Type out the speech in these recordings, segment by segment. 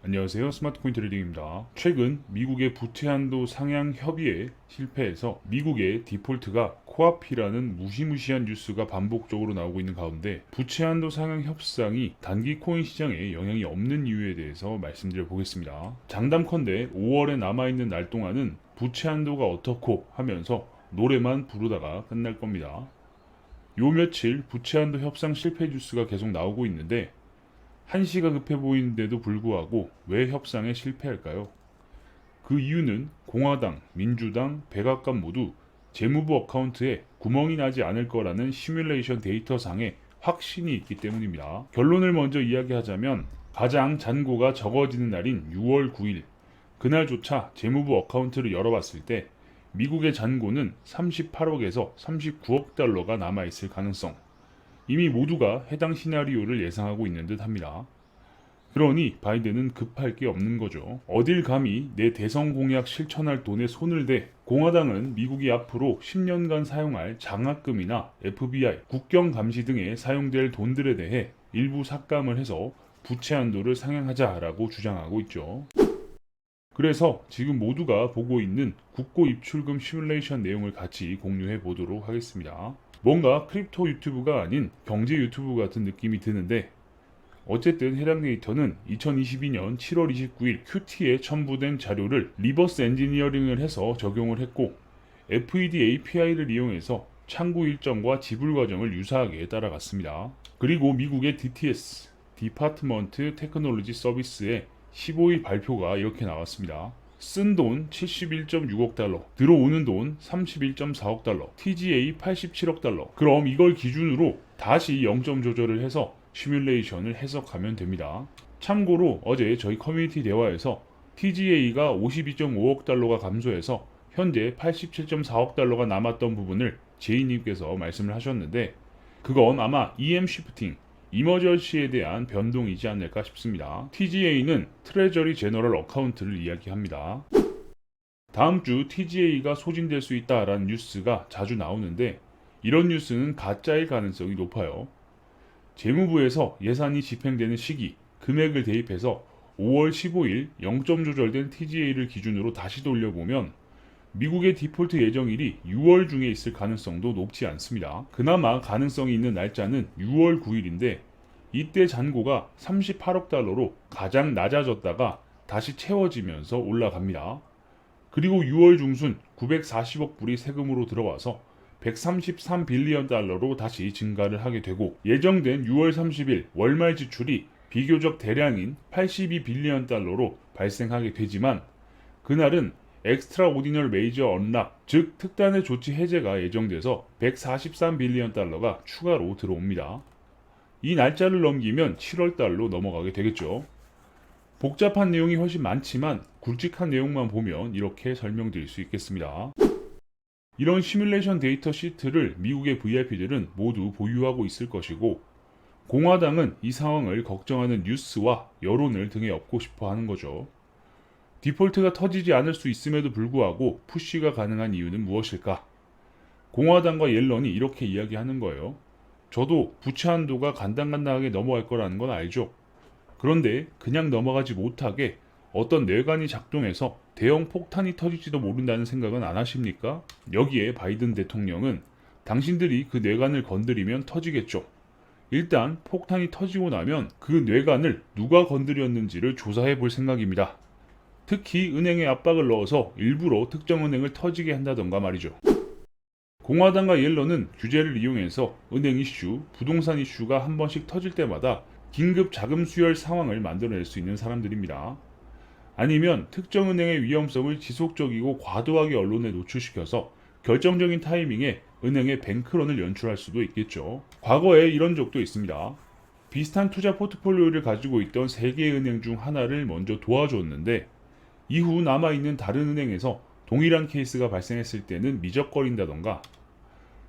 안녕하세요. 스마트코인 트레이딩입니다. 최근 미국의 부채 한도 상향 협의에 실패해서 미국의 디폴트가 코앞이라는 무시무시한 뉴스가 반복적으로 나오고 있는 가운데 부채 한도 상향 협상이 단기 코인 시장에 영향이 없는 이유에 대해서 말씀드려 보겠습니다. 장담컨대 5월에 남아있는 날 동안은 부채 한도가 어떻고 하면서 노래만 부르다가 끝날 겁니다. 요 며칠 부채 한도 협상 실패 뉴스가 계속 나오고 있는데 한시가 급해 보이는데도 불구하고 왜 협상에 실패할까요? 그 이유는 공화당, 민주당, 백악관 모두 재무부 어카운트에 구멍이 나지 않을 거라는 시뮬레이션 데이터상의 확신이 있기 때문입니다. 결론을 먼저 이야기하자면 가장 잔고가 적어지는 날인 6월 9일 그날조차 재무부 어카운트를 열어봤을 때 미국의 잔고는 38억에서 39억 달러가 남아있을 가능성, 이미 모두가 해당 시나리오를 예상하고 있는 듯 합니다. 그러니 바이든은 급할 게 없는 거죠. 어딜 감히 내 대선 공약 실천할 돈에 손을 대. 공화당은 미국이 앞으로 10년간 사용할 장학금이나 FBI, 국경 감시 등에 사용될 돈들에 대해 일부 삭감을 해서 부채 한도를 상향하자라고 주장하고 있죠. 그래서 지금 모두가 보고 있는 국고 입출금 시뮬레이션 내용을 같이 공유해 보도록 하겠습니다. 뭔가 크립토 유튜브가 아닌 경제 유튜브 같은 느낌이 드는데 어쨌든 해당 데이터는 2022년 7월 29일 큐티에 첨부된 자료를 리버스 엔지니어링을 해서 적용을 했고 FED API를 이용해서 창구 일정과 지불 과정을 유사하게 따라갔습니다. 그리고 미국의 DTS, 디파트먼트 테크놀로지 서비스의 15일 발표가 이렇게 나왔습니다. 쓴 돈 71.6억 달러, 들어오는 돈 31.4억 달러, TGA 87억 달러. 그럼 이걸 기준으로 다시 0점 조절을 해서 시뮬레이션을 해석하면 됩니다. 참고로 어제 저희 커뮤니티 대화에서 TGA가 52.5억 달러가 감소해서 현재 87.4억 달러가 남았던 부분을 제이님께서 말씀을 하셨는데 그건 아마 EM 시프팅, 이머전시에 대한 변동이지 않을까 싶습니다. TGA는 트레저리 제너럴 어카운트를 이야기합니다. 다음 주 TGA가 소진될 수 있다라는 뉴스가 자주 나오는데 이런 뉴스는 가짜일 가능성이 높아요. 재무부에서 예산이 집행되는 시기, 금액을 대입해서 5월 15일 0점 조절된 TGA를 기준으로 다시 돌려보면 미국의 디폴트 예정일이 6월 중에 있을 가능성도 높지 않습니다. 그나마 가능성이 있는 날짜는 6월 9일인데 이때 잔고가 38억 달러로 가장 낮아졌다가 다시 채워지면서 올라갑니다. 그리고 6월 중순 940억 불이 세금으로 들어와서 133빌리언 달러로 다시 증가를 하게 되고 예정된 6월 30일 월말 지출이 비교적 대량인 82빌리언 달러로 발생하게 되지만 그날은 엑스트라 오디널 메이저 언락, 즉 특단의 조치 해제가 예정돼서 143빌리언 달러가 추가로 들어옵니다. 이 날짜를 넘기면 7월 달로 넘어가게 되겠죠. 복잡한 내용이 훨씬 많지만 굵직한 내용만 보면 이렇게 설명드릴 수 있겠습니다. 이런 시뮬레이션 데이터 시트를 미국의 VIP들은 모두 보유하고 있을 것이고 공화당은 이 상황을 걱정하는 뉴스와 여론을 등에 업고 싶어 하는 거죠. 디폴트가 터지지 않을 수 있음에도 불구하고 푸시가 가능한 이유는 무엇일까? 공화당과 옐런이 이렇게 이야기하는 거예요. 저도 부채 한도가 간당간당하게 넘어갈 거라는 건 알죠. 그런데 그냥 넘어가지 못하게 어떤 뇌관이 작동해서 대형 폭탄이 터질지도 모른다는 생각은 안 하십니까? 여기에 바이든 대통령은 당신들이 그 뇌관을 건드리면 터지겠죠. 일단 폭탄이 터지고 나면 그 뇌관을 누가 건드렸는지를 조사해 볼 생각입니다. 특히 은행에 압박을 넣어서 일부러 특정 은행을 터지게 한다던가 말이죠. 공화당과 옐런은 규제를 이용해서 은행 이슈, 부동산 이슈가 한 번씩 터질 때마다 긴급 자금 수혈 상황을 만들어낼 수 있는 사람들입니다. 아니면 특정 은행의 위험성을 지속적이고 과도하게 언론에 노출시켜서 결정적인 타이밍에 은행의 뱅크런을 연출할 수도 있겠죠. 과거에 이런 적도 있습니다. 비슷한 투자 포트폴리오를 가지고 있던 3개의 은행 중 하나를 먼저 도와줬는데 이후 남아있는 다른 은행에서 동일한 케이스가 발생했을 때는 미적거린다던가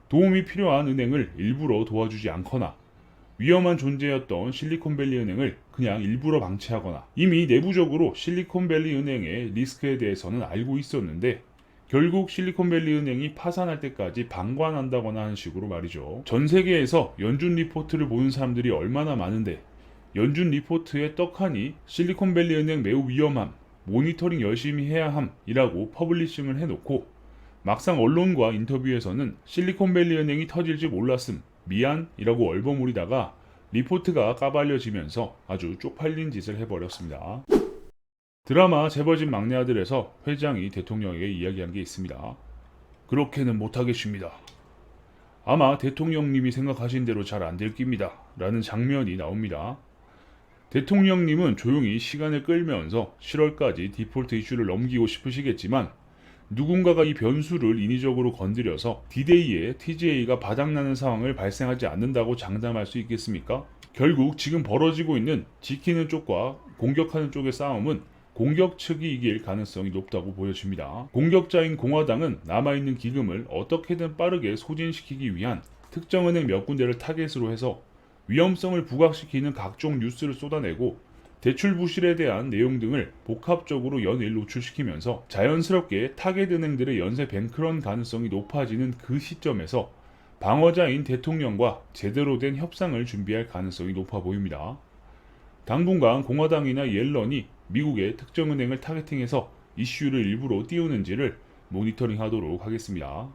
도움이 필요한 은행을 일부러 도와주지 않거나 위험한 존재였던 실리콘밸리 은행을 그냥 일부러 방치하거나 이미 내부적으로 실리콘밸리 은행의 리스크에 대해서는 알고 있었는데 결국 실리콘밸리 은행이 파산할 때까지 방관한다거나 하는 식으로 말이죠. 전 세계에서 연준 리포트를 보는 사람들이 얼마나 많은데 연준 리포트에 떡하니 실리콘밸리 은행 매우 위험함, 모니터링 열심히 해야 함이라고 퍼블리싱을 해놓고 막상 언론과 인터뷰에서는 실리콘밸리 은행이 터질지 몰랐음, 미안이라고 얼버무리다가 리포트가 까발려지면서 아주 쪽팔린 짓을 해버렸습니다. 드라마 재벌집 막내 아들에서 회장이 대통령에게 이야기한 게 있습니다. 그렇게는 못하겠습니다. 아마 대통령님이 생각하신 대로 잘 안 될 깁니다. 라는 장면이 나옵니다. 대통령님은 조용히 시간을 끌면서 7월까지 디폴트 이슈를 넘기고 싶으시겠지만 누군가가 이 변수를 인위적으로 건드려서 D-Day에 TGA가 바닥나는 상황을 발생하지 않는다고 장담할 수 있겠습니까? 결국 지금 벌어지고 있는 지키는 쪽과 공격하는 쪽의 싸움은 공격 측이 이길 가능성이 높다고 보여집니다. 공격자인 공화당은 남아있는 기금을 어떻게든 빠르게 소진시키기 위한 특정 은행 몇 군데를 타겟으로 해서 위험성을 부각시키는 각종 뉴스를 쏟아내고 대출 부실에 대한 내용 등을 복합적으로 연일 노출시키면서 자연스럽게 타겟 은행들의 연쇄 뱅크런 가능성이 높아지는 그 시점에서 방어자인 대통령과 제대로 된 협상을 준비할 가능성이 높아 보입니다. 당분간 공화당이나 옐런이 미국의 특정 은행을 타겟팅해서 이슈를 일부러 띄우는지를 모니터링하도록 하겠습니다.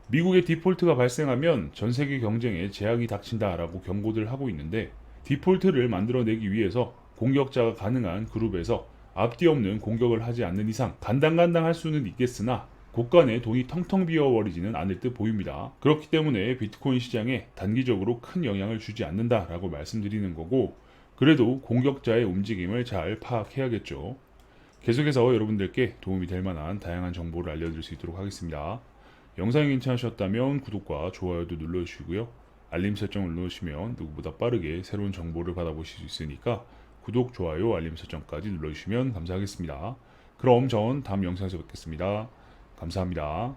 미국의 디폴트가 발생하면 전 세계 경쟁에 재앙이 닥친다라고 경고들 하고 있는데 디폴트를 만들어내기 위해서 공격자가 가능한 그룹에서 앞뒤 없는 공격을 하지 않는 이상 간당간당할 수는 있겠으나 곳간에 돈이 텅텅 비어버리지는 않을 듯 보입니다. 그렇기 때문에 비트코인 시장에 단기적으로 큰 영향을 주지 않는다라고 말씀드리는 거고 그래도 공격자의 움직임을 잘 파악해야겠죠. 계속해서 여러분들께 도움이 될 만한 다양한 정보를 알려드릴 수 있도록 하겠습니다. 영상이 괜찮으셨다면 구독과 좋아요도 눌러주시고요. 알림 설정을 눌러주시면 누구보다 빠르게 새로운 정보를 받아보실 수 있으니까 구독, 좋아요, 알림 설정까지 눌러주시면 감사하겠습니다. 그럼 전 다음 영상에서 뵙겠습니다. 감사합니다.